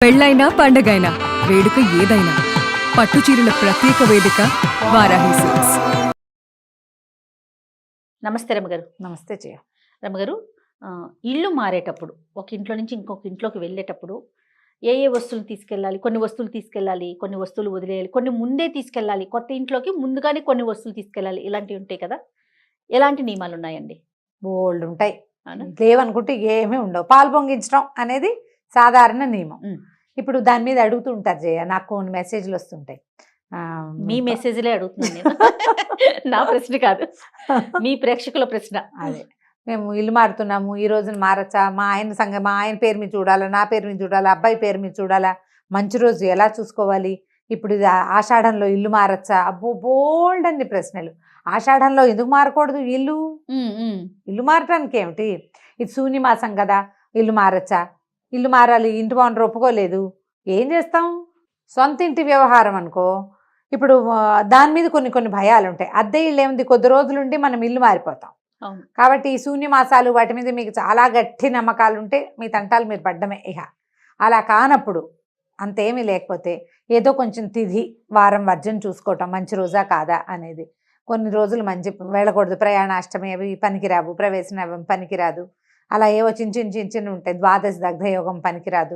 పెళ్ళైనా పండగైనా వేడుక ఏదైనా పట్టు చీరల ప్రత్యేక వేదిక వారాహి సిల్క్స్. నమస్తే రమ్మగారు. నమస్తే జయ. రమ్మగారు, ఇల్లు మారేటప్పుడు ఒక ఇంట్లో నుంచి ఇంకొక ఇంట్లోకి వెళ్ళేటప్పుడు ఏ ఏ వస్తువులు తీసుకెళ్ళాలి? కొన్ని వస్తువులు తీసుకెళ్ళాలి, కొన్ని వస్తువులు వదిలేయాలి, కొన్ని ముందే తీసుకెళ్ళాలి, కొత్త ఇంట్లోకి ముందుగానే కొన్ని వస్తువులు తీసుకెళ్ళాలి, ఇలాంటివి ఉంటాయి కదా. ఎలాంటి నియమాలు ఉన్నాయండి? బోల్డ్ ఉంటాయి. అవునా? లేవనుకుంటే ఏమీ ఉండవు. పాలు పొంగించడం అనేది సాధారణ నియమం. ఇప్పుడు దాని మీద అడుగుతూ ఉంటారు జయ, నాకు కొన్ని మెసేజ్లు వస్తుంటాయి. మీ మెసేజ్లే అడుగుతున్నాను నేను. నా ప్రశ్న కాదు, మీ ప్రేక్షకుల ప్రశ్న. అదే, మేము ఇల్లు మారుతున్నాము, ఈ రోజున మారచ్చా, మా ఆయన పేరు మీద చూడాలా, నా పేరు మీద చూడాలా, అబ్బాయి పేరు మీద చూడాలా, మంచి రోజు ఎలా చూసుకోవాలి, ఇప్పుడు ఇది ఆషాఢంలో ఇల్లు మారచ్చా, అబ్బో బోల్డ్ అన్ని ప్రశ్నలు. ఆషాఢంలో ఎందుకు మారకూడదు ఇల్లు? ఇల్లు మారటానికి ఏమిటి? ఇది శూన్యమాసం కదా, ఇల్లు మారచ్చా? ఇల్లు మారాలి, ఇంటి ఓనర్ ఒప్పుకోలేదు, ఏం చేస్తాం? సొంత ఇంటి వ్యవహారం అనుకో, ఇప్పుడు దాని మీద కొన్ని కొన్ని భయాలు ఉంటాయి. అద్దె ఇల్లు ఏముంది, కొద్ది రోజులుండి మనం ఇల్లు మారిపోతాం. కాబట్టి ఈ శూన్యమాసాలు వాటి మీద మీకు చాలా గట్టి నమ్మకాలు ఉంటే మీ తంటాలు మీరు పడ్డమే. ఇక అలా కానప్పుడు, అంతేమీ లేకపోతే ఏదో కొంచెం తిథి వారం వర్జం చూసుకోవటం, మంచి రోజా కాదా అనేది. కొన్ని రోజులు మంచి వెళ్ళకూడదు, ప్రయాణాష్టమి అవి పనికిరావు, ప్రవేశం పనికిరాదు, అలా ఏవో చిన్న ఉంటాయి, ద్వాదశి దగ్ధయోగం పనికిరాదు.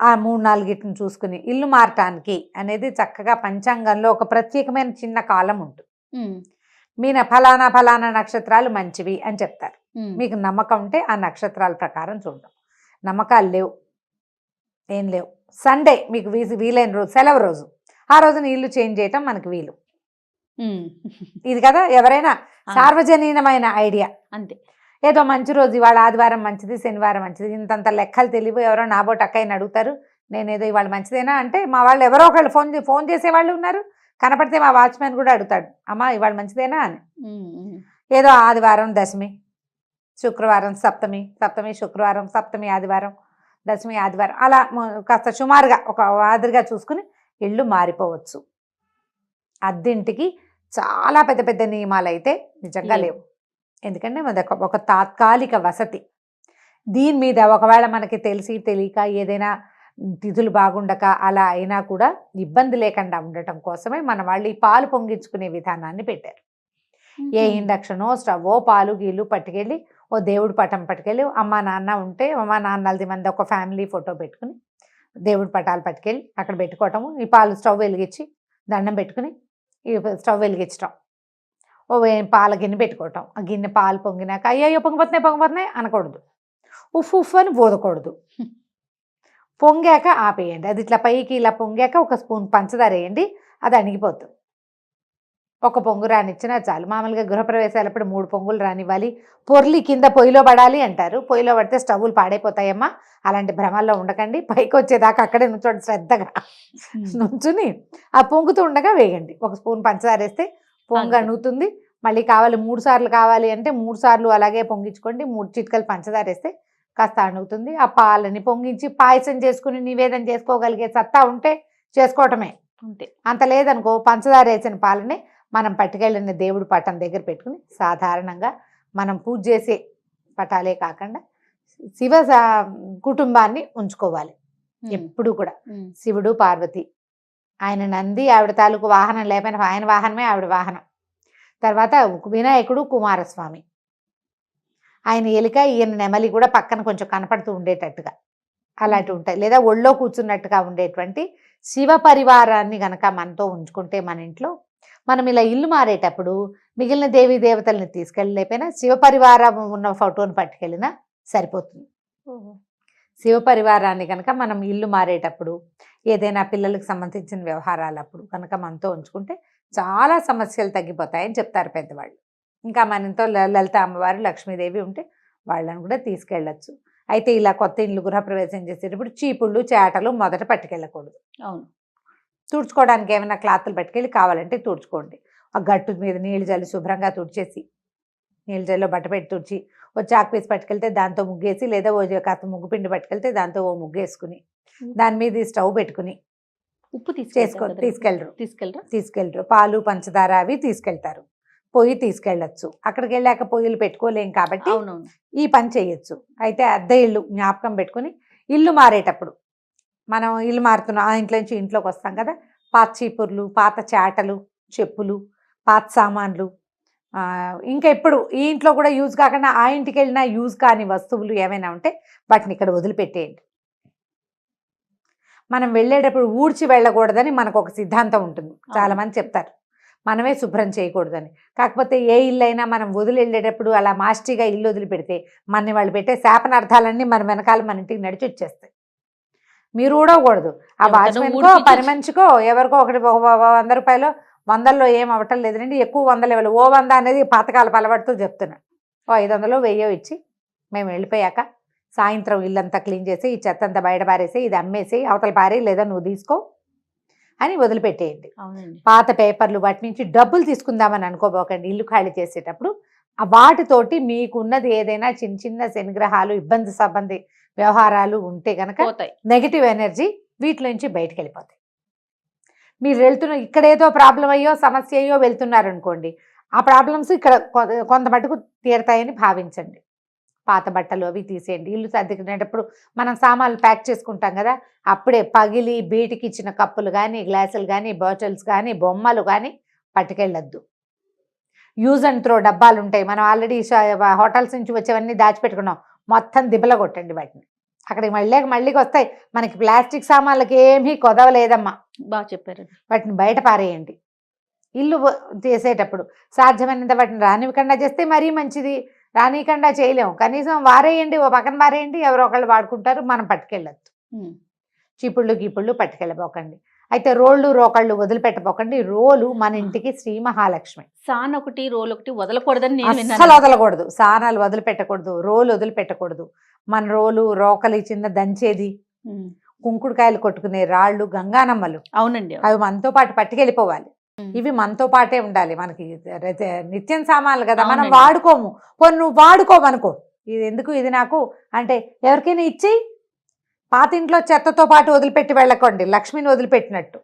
ఆ 3-4 చూసుకుని ఇల్లు మారటానికి అనేది చక్కగా పంచాంగంలో ఒక ప్రత్యేకమైన చిన్న కాలం ఉంటుంది. మీన ఫలానా ఫలానా నక్షత్రాలు మంచివి అని చెప్తారు. మీకు నమ్మకం ఉంటే ఆ నక్షత్రాల ప్రకారం చూడడం. నమ్మకాలు లేవు, ఏం లేవు, సండే మీకు వీలైన రోజు, సెలవు రోజు, ఆ రోజున ఇల్లు చేంజ్ చేయటం మనకు వీలు. ఇది కదా ఎవరైనా సార్వజనీనమైన ఐడియా. అంతే. ఏదో మంచి రోజు, ఇవాళ ఆదివారం మంచిది, శనివారం మంచిది, ఇంతంత లెక్కలు తెలివి ఎవరో నాబోటి అక్కయ్యని అడుగుతారు, నేనేదో ఇవాళ మంచిదేనా అంటే మా వాళ్ళు ఎవరో ఒకళ్ళు ఫోన్ చేసేవాళ్ళు ఉన్నారు. కనపడితే మా వాచ్మెన్ కూడా అడుగుతాడు, అమ్మా ఇవాళ మంచిదేనా అని. ఏదో ఆదివారం దశమి, శుక్రవారం సప్తమి, శుక్రవారం, సప్తమి ఆదివారం, దశమి ఆదివారం, అలా కాస్త సుమారుగా ఒక మాదిరిగా చూసుకుని ఇళ్ళు మారిపోవచ్చు. అద్దెంటికి చాలా పెద్ద పెద్ద నియమాలు అయితే నిజంగా లేవు. ఎందుకంటే ఒక తాత్కాలిక వసతి. దీని మీద ఒకవేళ మనకి తెలిసి తెలియక ఏదైనా తిథులు బాగుండక అలా అయినా కూడా ఇబ్బంది లేకుండా ఉండటం కోసమే మన వాళ్ళు ఈ పాలు పొంగించుకునే విధానాన్ని పెట్టారు. ఏ ఇండక్షనో స్టవ్వో పాలు గీళ్ళు పట్టుకెళ్ళి ఓ దేవుడి పటం పట్టుకెళ్ళి, అమ్మా నాన్న ఉంటే అమ్మా నాన్నలది మంది ఒక ఫ్యామిలీ ఫోటో పెట్టుకుని దేవుడి పటాలు పట్టుకెళ్ళి అక్కడ పెట్టుకోవటము. ఈ పాలు స్టవ్ వెలిగించి దండం పెట్టుకుని ఈ స్టవ్ వెలిగించటం, ఓ పాల గిన్నె పెట్టుకోవటం. ఆ గిన్నె పాలు పొంగినాక అయ్యో పొంగిపోతున్నాయి అనకూడదు, ఉఫ్ అని పోదకూడదు. పొంగాక ఆపేయండి. అది ఇట్లా పైకి ఇలా పొంగాక ఒక స్పూన్ పంచదార వేయండి, అది అణిగిపోతుంది. ఒక పొంగు రానిచ్చినా చాలు. మామూలుగా గృహప్రవేశాలప్పుడు 3 పొంగులు రానివ్వాలి. పొర్లి కింద పొయ్యిలో పడాలి అంటారు. పొయ్యిలో పడితే స్టవ్లు పాడైపోతాయమ్మా, అలాంటి భ్రమల్లో ఉండకండి. పైకి వచ్చేదాకా అక్కడే నుంచోండి, శ్రద్ధగా నుంచుని ఆ పొంగుతూ ఉండగా వేయండి. ఒక స్పూన్ పంచదార వేస్తే పొంగు అణుగుతుంది. మళ్ళీ కావాలి 3 సార్లు కావాలి అంటే 3 సార్లు అలాగే పొంగించుకోండి. 3 చిటికలు పంచదార వేస్తే కాస్త అణుగుతుంది. ఆ పాలని పొంగించి పాయసం చేసుకుని నివేదన చేసుకోగలిగే సత్తా ఉంటే చేసుకోవటమే. అంతే. అంత లేదనుకో, పంచదార వేసిన పాలని మనం పట్టుకెళ్ళిన దేవుడి పటం దగ్గర పెట్టుకుని సాధారణంగా మనం పూజ చేసే పటాలే కాకుండా శివ కుటుంబాన్ని ఉంచుకోవాలి ఎప్పుడు కూడా. శివుడు, పార్వతి, ఆయన నంది, ఆవిడ తాలూకు వాహనం లేకపోయినా ఆయన వాహనమే ఆవిడ వాహనం. తర్వాత వినాయకుడు, కుమారస్వామి, ఆయన ఎలిక, ఈయన నెమలి కూడా పక్కన కొంచెం కనపడుతూ ఉండేటట్టుగా అలాంటివి ఉంటాయి. లేదా ఒళ్ళో కూర్చున్నట్టుగా ఉండేటువంటి శివ పరివారాన్ని గనక మనతో ఉంచుకుంటే మన ఇంట్లో, మనం ఇలా ఇల్లు మారేటప్పుడు మిగిలిన దేవీ దేవతల్ని తీసుకెళ్ళలేకపోయినా శివ పరివారం ఉన్న ఫోటోని పట్టుకెళ్ళినా సరిపోతుంది. శివ పరివారాన్ని కనుక మనం ఇల్లు మారేటప్పుడు ఏదైనా పిల్లలకు సంబంధించిన వ్యవహారాలప్పుడు కనుక మనతో ఉంచుకుంటే చాలా సమస్యలు తగ్గిపోతాయని చెప్తారు పెద్దవాళ్ళు. ఇంకా మన ఇంట్లో లలిత అమ్మవారు, లక్ష్మీదేవి ఉంటే వాళ్ళని కూడా తీసుకెళ్ళచ్చు. అయితే ఇలా కొత్త ఇల్లు గృహప్రవేశం చేసేటప్పుడు చీపుళ్ళు, చేటలు మొదట పట్టుకెళ్ళకూడదు. అవును. తుడుచుకోవడానికి ఏమైనా క్లాత్లు పట్టుకెళ్ళి కావాలంటే తుడుచుకోండి. ఆ గట్టు మీద నీళ్ళు జల్లి శుభ్రంగా తుడిచేసి, నీళ్ళు జల్లిలో బట్ట పెట్టి తుడిచి ఓ చాక్ పీస్ పట్టుకెళ్తే దాంతో ముగ్గేసి, లేదా ఓ కాస్త ముగ్గు పిండి పట్టుకెళ్తే దాంతో ఓ ముగ్గేసుకుని దాని మీద స్టవ్ పెట్టుకుని ఉప్పు తీసుకెళ్ళరు. పాలు, పంచదార అవి తీసుకెళ్తారు. పొయ్యి తీసుకెళ్ళచ్చు. అక్కడికి వెళ్ళాక పొయ్యిలు పెట్టుకోలేం కాబట్టి ఈ పని చేయొచ్చు. అయితే అద్దె ఇల్లు జ్ఞాపకం పెట్టుకుని ఇల్లు మారేటప్పుడు మనం ఇల్లు మారుతున్నాం, ఆ ఇంట్లో నుంచి ఇంట్లోకి వస్తాం కదా, పాత చీపుర్లు, పాత చాటలు, చెప్పులు, పాత సామాన్లు, ఇంకా ఎప్పుడు ఈ ఇంట్లో కూడా యూజ్ కాకుండా ఆ ఇంటికి వెళ్ళినా యూజ్ కాని వస్తువులు ఏమైనా ఉంటే వాటిని ఇక్కడ వదిలిపెట్టేయండి. మనం వెళ్ళేటప్పుడు ఊడ్చి వెళ్ళకూడదని మనకు ఒక సిద్ధాంతం ఉంటుంది, చాలా మంది చెప్తారు మనమే శుభ్రం చేయకూడదని. కాకపోతే ఏ ఇల్లు అయినా మనం వదిలి వెళ్ళేటప్పుడు అలా మాస్టిగా ఇల్లు వదిలిపెడితే మనని వాళ్ళు పెట్టే శాపనార్థాలన్నీ మన వెనకాల మన ఇంటికి నడిచి వచ్చేస్తాయి. మీరు ఊడవకూడదు, ఆ వాచ్మెన్కో పని మనిషికో ఎవరికో ఒకటి 100 రూపాయలు 100లో ఏం అవ్వటం లేదండి, ఎక్కువ 100 ఇవ్వాలి. ఓ 100 అనేది పాతకాలపు అలవాటుతో చెప్తున్నా. ఓ 500 1000 ఇచ్చి మేము వెళ్ళిపోయాక సాయంత్రం ఇల్లంతా క్లీన్ చేసి ఈ చెత్త అంతా బయట పారేసి ఇది అమ్మేసి అవతల పారే లేదా నువ్వు తీసుకో అని వదిలిపెట్టేయండి. పాత పేపర్లు వాటి నుంచి డబ్బులు తీసుకుందామని అనుకోబోకండి. ఇల్లు ఖాళీ చేసేటప్పుడు వాటితోటి మీకున్నది ఏదైనా చిన్న చిన్న శనిగ్రహాలు, ఇబ్బంది సంబంధి వ్యవహారాలు ఉంటే కనుక నెగిటివ్ ఎనర్జీ వీటి నుంచి బయటకు వెళ్ళిపోతాయి. మీరు వెళ్తున్న ఇక్కడేదో ప్రాబ్లం అయ్యో సమస్య అయ్యో వెళ్తున్నారు అనుకోండి, ఆ ప్రాబ్లమ్స్ ఇక్కడ కొంత మటుకు తీరతాయని భావించండి. పాత బట్టలు అవి తీసేయండి. ఇల్లు సర్దుకునేటప్పుడు మనం సామాన్లు ప్యాక్ చేసుకుంటాం కదా, అప్పుడే పగిలి బీటికి ఇచ్చిన కప్పులు కానీ, గ్లాసులు కానీ, బాటిల్స్ కానీ, బొమ్మలు కానీ పట్టుకెళ్ళొద్దు. యూజ్ అండ్ త్రో డబ్బాలు ఉంటాయి, మనం ఆల్రెడీ హోటల్స్ నుంచి వచ్చేవన్నీ దాచిపెట్టుకున్నాం, మొత్తం దిబ్బల కొట్టండి వాటిని. అక్కడికి మళ్ళీకి వస్తాయి. మనకి ప్లాస్టిక్ సామాన్లకి ఏమీ కొదవలేదమ్మా, బాగా చెప్పారు. వాటిని బయట పారేయండి. ఇల్లు చేసేటప్పుడు సాధ్యమైనంత వాటిని రానివ్వకుండా చేస్తే మరీ మంచిది. రానియకుండా చేయలేము, కనీసం వారేయండి, ఓ పక్కన వారేయండి, ఎవరో ఒకళ్ళు వాడుకుంటారు, మనం పట్టుకెళ్ళొద్దు. చీపుళ్ళు గీపుళ్ళు పట్టుకెళ్ళబోకండి. అయితే రోళ్ళు రోకళ్ళు వదిలిపెట్టబోకండి. రోలు మన ఇంటికి శ్రీ మహాలక్ష్మి. సాన్ ఒకటి రోల్ ఒకటి వదలకూడదని అస్సలు వదలకూడదు. సానాలు వదిలిపెట్టకూడదు, రోలు వదిలిపెట్టకూడదు. మన రోలు రోకలి, చిన్న దంచేది, కుంకుడుకాయలు కొట్టుకునే రాళ్ళు, గంగానమ్మలు, అవునండి, అవి మనతో పాటు పట్టుకెళ్ళిపోవాలి. ఇవి మనతో పాటే ఉండాలి. మనకి నిత్యం సామాన్లు కదా, మనం వాడుకోము. పోనీ నువ్వు వాడుకోమనుకో, ఇది ఎందుకు ఇది నాకు అంటే ఎవరికైనా ఇచ్చేయి. పాత ఇంట్లో చెత్తతో పాటు వదిలిపెట్టి వెళ్ళకండి, లక్ష్మిని వదిలిపెట్టినట్టు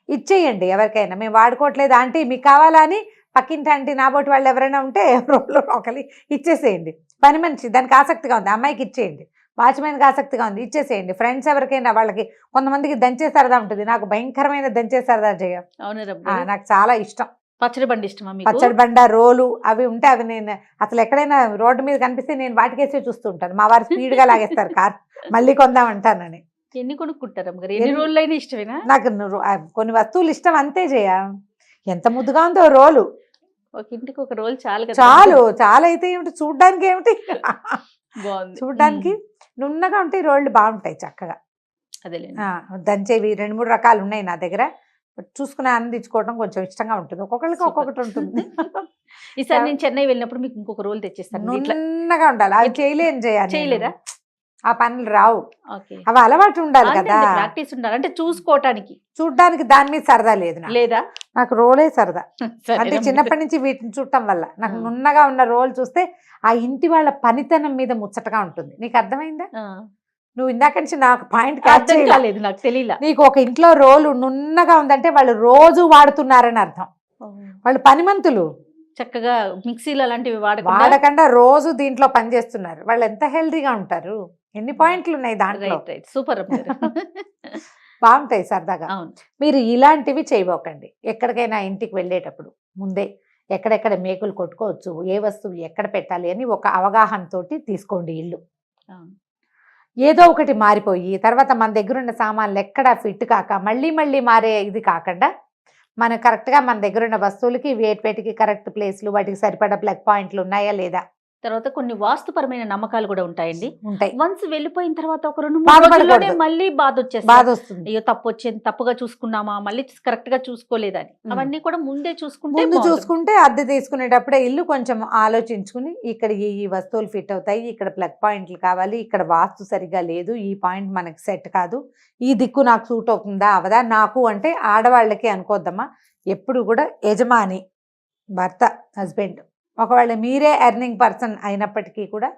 ఇచ్చేయండి ఎవరికైనా. మేము వాడుకోవట్లేదు ఆంటీ మీకు కావాలా అని పక్కింటి ఆంటీ నాబోటి వాళ్ళు ఎవరైనా ఉంటే రోడ్లో ఒకలి ఇచ్చేసేయండి. పని మనిషి దానికి ఆసక్తిగా ఉంది, అమ్మాయికి ఇచ్చేయండి. వాచ్మెన్కి ఆసక్తిగా ఉంది, ఇచ్చేసేయండి. ఫ్రెండ్స్ ఎవరికైనా వాళ్ళకి, కొంతమందికి దంచే సరదా ఉంటుంది, నాకు భయంకరమైన దంచే సరదా చేయ, నాకు చాలా ఇష్టం. పచ్చడి బండి ఇష్టమా? పచ్చడి బండ, రోలు అవి ఉంటే అవి నేను అసలు ఎక్కడైనా రోడ్డు మీద కనిపిస్తే నేను వాటికేసే చూస్తూ ఉంటాను. మా వారు స్పీడ్గా లాగేస్తారు కార్, మళ్ళీ కొందామంటానని. ఎన్ని కొనుక్కుంటారు అమ్మగారు? ఎన్ని రోజులు అయినా ఇష్టమేనా? నాకు కొన్ని వస్తువులు ఇష్టం అంతే చేయ. ఎంత ముద్దుగా ఉందో రోలు, ఒక ఇంటికి ఒక రోల్ చాలు, చాలా అయితే ఏమిటి, చూడ్డానికి ఏమిటి, చూడ్డానికి నున్నగా ఉంటాయి రోళ్ళు, బాగుంటాయి చక్కగా. అదే దంచేవి 2-3 రకాలు ఉన్నాయి నా దగ్గర, చూసుకుని ఆనందించుకోవడం కొంచెం ఇష్టంగా ఉంటుంది. ఒక్కొక్కరికి ఒక్కొక్కటి ఉంటుంది. ఈసారి నేను చెన్నై వెళ్ళినప్పుడు మీకు ఇంకొక రోల్ తెచ్చిస్తాను, నున్నగా ఉండాలి. అది చేయలేరా? ఆ పనులు రావు, అవి అలవాటు ఉండాలి కదా, ప్రాక్టీస్ ఉండాలి. అంటే చూడడానికి దాని మీద సరదా లేదా, నాకు రోలే సరదా. అంటే చిన్నప్పటి నుంచి వీటిని చూడటం వల్ల నాకు నున్నగా ఉన్న రోల్ చూస్తే ఆ ఇంటి వాళ్ళ పనితనం మీద ముచ్చటగా ఉంటుంది. నీకు అర్థమైందా? నువ్వు ఇందాక నుంచి నాకు పాయింట్ క్యాచ్ చేయలేదు, నాకు తెలియలా. నీకు ఒక ఇంట్లో రోలు నున్నగా ఉందంటే వాళ్ళు రోజు వాడుతున్నారని అర్థం. వాళ్ళు పనిమంతులు, చక్కగా మిక్సీలు అలాంటివి వాడకుండా రోజు దీంట్లో పని చేస్తున్నారు. వాళ్ళు ఎంత హెల్దీగా ఉంటారు. ఎన్ని పాయింట్లు ఉన్నాయి దాంట్లో. సూపర్, బాగుంటాయి సరదాగా. మీరు ఇలాంటివి చేయబోకండి. ఎక్కడికైనా ఇంటికి వెళ్ళేటప్పుడు ముందే ఎక్కడెక్కడ మేకులు కొట్టుకోవచ్చు, ఏ వస్తువు ఎక్కడ పెట్టాలి అని ఒక అవగాహనతోటి తీసుకోండి ఇల్లు. ఏదో ఒకటి మారిపోయి తర్వాత మన దగ్గర ఉన్న సామాన్లు ఎక్కడా ఫిట్ కాక మళ్ళీ మారే ఇది కాకుండా మనం కరెక్ట్గా మన దగ్గర ఉన్న వస్తువులకి వేటికి కరెక్ట్ ప్లేస్లు, వాటికి సరిపడా ప్లగ్ పాయింట్లు ఉన్నాయా లేదా. తర్వాత కొన్ని వాస్తుపరమైన నమ్మకాలు కూడా ఉంటాయండి. వన్స్ వెళ్ళిపోయిన తర్వాత ఒక 2-3 రోజుల్లోనే మళ్ళీ బాధ వస్తుంది. అయ్యో తప్పుగా చూసుకున్నామా, మళ్ళీ కరెక్ట్ గా చూసుకోలేదని. అవన్నీ కూడా ముందే చూసుకుంటే అద్దె తీసుకునేటప్పుడే ఇల్లు కొంచెం ఆలోచించుకుని ఇక్కడ ఈ వస్తువులు ఫిట్ అవుతాయి, ఇక్కడ ప్లగ్ పాయింట్లు కావాలి, ఇక్కడ వాస్తు సరిగా లేదు, ఈ పాయింట్ మనకి సెట్ కాదు, ఈ దిక్కు నాకు సూట్ అవుతుందా అవదా. నాకు అంటే ఆడవాళ్ళకి అనుకోద్దమ్మా, ఎప్పుడు కూడా యజమాని భర్త, హస్బెండ్, ఒకవేళ మీరే ఎర్నింగ్ పర్సన్ అయినప్పటికీ కూడా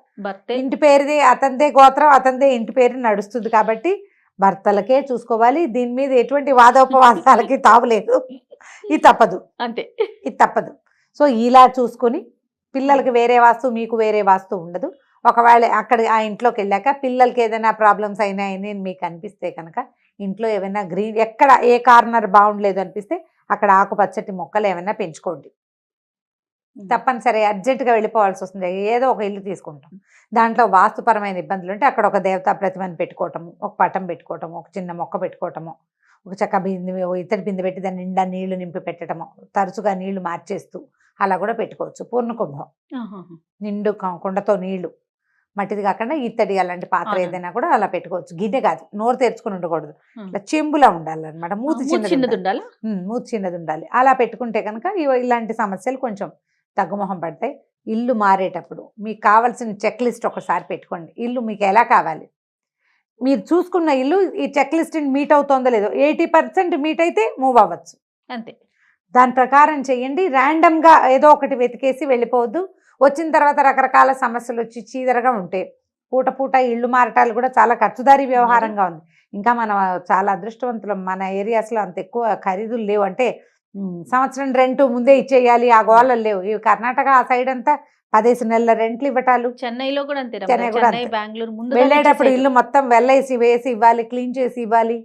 ఇంటి పేరుది అతనిదే గోత్రం, అతనిదే ఇంటి పేరు నడుస్తుంది కాబట్టి భర్తలకే చూసుకోవాలి. దీని మీద ఎటువంటి వాదోపవాదాలకి తావులేదు. ఇది తప్పదు, అంతే, ఇది తప్పదు. సో ఇలా చూసుకొని పిల్లలకి వేరే వాస్తు, మీకు వేరే వాస్తు ఉండదు. ఒకవేళ అక్కడ ఆ ఇంట్లోకి వెళ్ళాక పిల్లలకి ఏదైనా ప్రాబ్లమ్స్ అయినాయని మీకు అనిపిస్తే కనుక ఇంట్లో ఏమైనా గ్రీన్ ఎక్కడ ఏ కార్నర్ బాగుండలేదు అనిపిస్తే అక్కడ ఆకుపచ్చటి మొక్కలు ఏమైనా పెంచుకోండి. తప్పనిసరి అర్జెంటుగా వెళ్ళిపోవాల్సి వస్తుంది, ఏదో ఒక ఇల్లు తీసుకుంటాం, దాంట్లో వాస్తుపరమైన ఇబ్బందులు ఉంటే అక్కడ ఒక దేవతా ప్రతిమని పెట్టుకోవటము, ఒక పటం పెట్టుకోవటము, ఒక చిన్న మొక్క పెట్టుకోవటము, ఒక చక్క బింది ఇతడి బిందె పెట్టి దాని నిండా నీళ్లు నింపి పెట్టడము, తరచుగా నీళ్లు మార్చేస్తూ అలా కూడా పెట్టుకోవచ్చు. పూర్ణ కుంభం నిండు కుండతో నీళ్లు, మట్టిది కాకుండా ఇత్తడి అలాంటి పాత్ర ఏదైనా కూడా అలా పెట్టుకోవచ్చు. గిన్నె కాదు, నోరు తెరుచుకుని ఉండకూడదు, ఇట్లా చెంబులా ఉండాలన్నమాట, మూతి చిన్నది ఉండాలి. మూతి చిన్నది ఉండాలి. అలా పెట్టుకుంటే కనుక ఇలాంటి సమస్యలు కొంచెం తగ్గుముఖం పడతాయి. ఇల్లు మారేటప్పుడు మీకు కావాల్సిన చెక్ లిస్ట్ ఒకసారి పెట్టుకోండి. ఇల్లు మీకు ఎలా కావాలి, మీరు చూసుకున్న ఇల్లు ఈ చెక్ లిస్ట్ని మీట్ అవుతుందో లేదో, 80% మీట్ అయితే మూవ్ అవ్వచ్చు, అంతే. దాని ప్రకారం చేయండి. ర్యాండమ్గా ఏదో ఒకటి వెతికేసి వెళ్ళిపోవద్దు. వచ్చిన తర్వాత రకరకాల సమస్యలు వచ్చి చీదరగా ఉంటాయి. పూట పూట ఇళ్ళు మారటాలు కూడా చాలా ఖర్చుదారీ వ్యవహారంగా ఉంది. ఇంకా మనం చాలా అదృష్టవంతులం, మన ఏరియాస్లో అంత ఎక్కువ ఖరీదులు లేవు. అంటే సంవత్సరం రెంట్ ముందే ఇచ్చేయాలి ఆ గోళలు లేవు. ఈ కర్ణాటక ఆ సైడ్ అంతా 15 నెలల రెంట్లు ఇవ్వటాలు. చెన్నైలో కూడా అంతే, చెన్నై కూడా చెన్నై బెంగళూరు ముందు వెళ్ళేటప్పుడు ఇల్లు మొత్తం వెళ్ళేసి వేసి ఇవ్వాలి, క్లీన్ చేసి ఇవ్వాలి.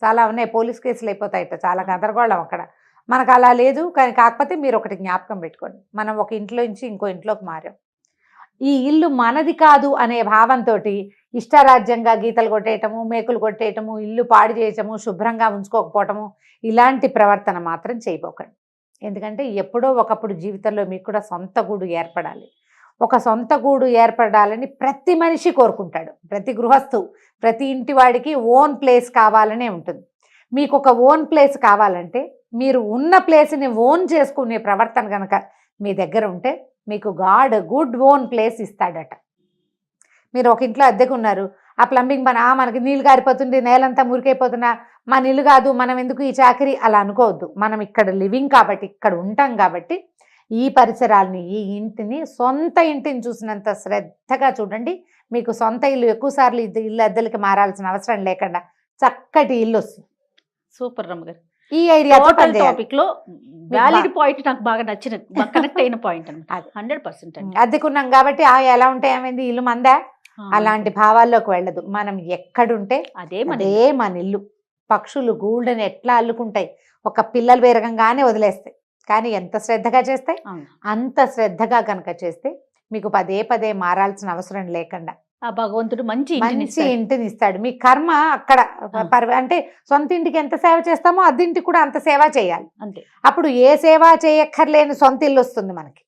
చాలా ఉన్నాయి, పోలీస్ కేసులు అయిపోతాయట, చాలా గందరగోళం అక్కడ. మనకు అలా లేదు. కానీ కాకపోతే మీరు ఒకటి జ్ఞాపకం పెట్టుకోండి, మనం ఒక ఇంట్లో నుంచి ఇంకో ఇంట్లోకి మారాం, ఈ ఇల్లు మనది కాదు అనే భావంతో ఇష్టారాజ్యంగా గీతలు కొట్టేయటము, మేకులు కొట్టేయటము, ఇల్లు పాడు చేయటము, శుభ్రంగా ఉంచుకోకపోవటము, ఇలాంటి ప్రవర్తన మాత్రం చేయబోకండి. ఎందుకంటే ఎప్పుడో ఒకప్పుడు జీవితంలో మీకు కూడా సొంత గూడు ఏర్పడాలి. ఒక సొంత గూడు ఏర్పడాలని ప్రతి మనిషి కోరుకుంటాడు. ప్రతి గృహస్థు, ప్రతి ఇంటి వాడికి ఓన్ ప్లేస్ కావాలనే ఉంటుంది. మీకు ఒక ఓన్ ప్లేస్ కావాలంటే మీరు ఉన్న ప్లేస్ని ఓన్ చేసుకునే ప్రవర్తన కనుక మీ దగ్గర ఉంటే మీకు గాడ్ గుడ్ ఓన్ ప్లేస్ ఇస్తాడట. మీరు ఒక ఇంట్లో అద్దెకు ఉన్నారు, ఆ ప్లంబింగ్ పని మనకి నీళ్ళు కారిపోతుంది, నేలంతా మురికైపోతున్నా మన ఇల్లు కాదు, మనం ఎందుకు ఈ చాకరీ, అలా అనుకోవద్దు. మనం ఇక్కడ లివింగ్ కాబట్టి, ఇక్కడ ఉంటాం కాబట్టి ఈ పరిసరాలని, ఈ ఇంటిని సొంత ఇంటిని చూసినంత శ్రద్ధగా చూడండి. మీకు సొంత ఇల్లు ఎక్కువసార్లు ఇల్లు అద్దెలకి మారాల్సిన అవసరం లేకుండా చక్కటి ఇల్లు వస్తుంది. సూపర్ రమ్మగారు. ఈ ఐడియా టాపిక్ లో వ్యాలిడ్ పాయింట్ నాకు బాగా నచ్చిన, కనెక్ట్ అయిన పాయింట్ అన్నమాట. 100% అద్దెకున్నాం కాబట్టి ఎలా ఉంటే ఏమైంది, ఇల్లు మందా, అలాంటి భావాల్లోకి వెళ్ళదు. మనం ఎక్కడుంటే అదే మన ఇల్లు. పక్షులు గూళ్ళని ఎట్లా అల్లుకుంటాయి, ఒక పిల్లలు పెరగంగానే వదిలేస్తాయి. కానీ ఎంత శ్రద్ధగా చేస్తాయి, అంత శ్రద్ధగా కనుక చేస్తే మీకు పదే పదే మారాల్సిన అవసరం లేకుండా ఆ భగవంతుడు మంచి ఇంటిని ఇస్తాడు. మీ కర్మ అక్కడ అంటే సొంత ఇంటికి ఎంత సేవ చేస్తామో అద్దింటికి కూడా అంత సేవ చేయాలి. అంతే. అప్పుడు ఏ సేవ చేయక్కర్లేని సొంత ఇల్లు వస్తుంది మనకి.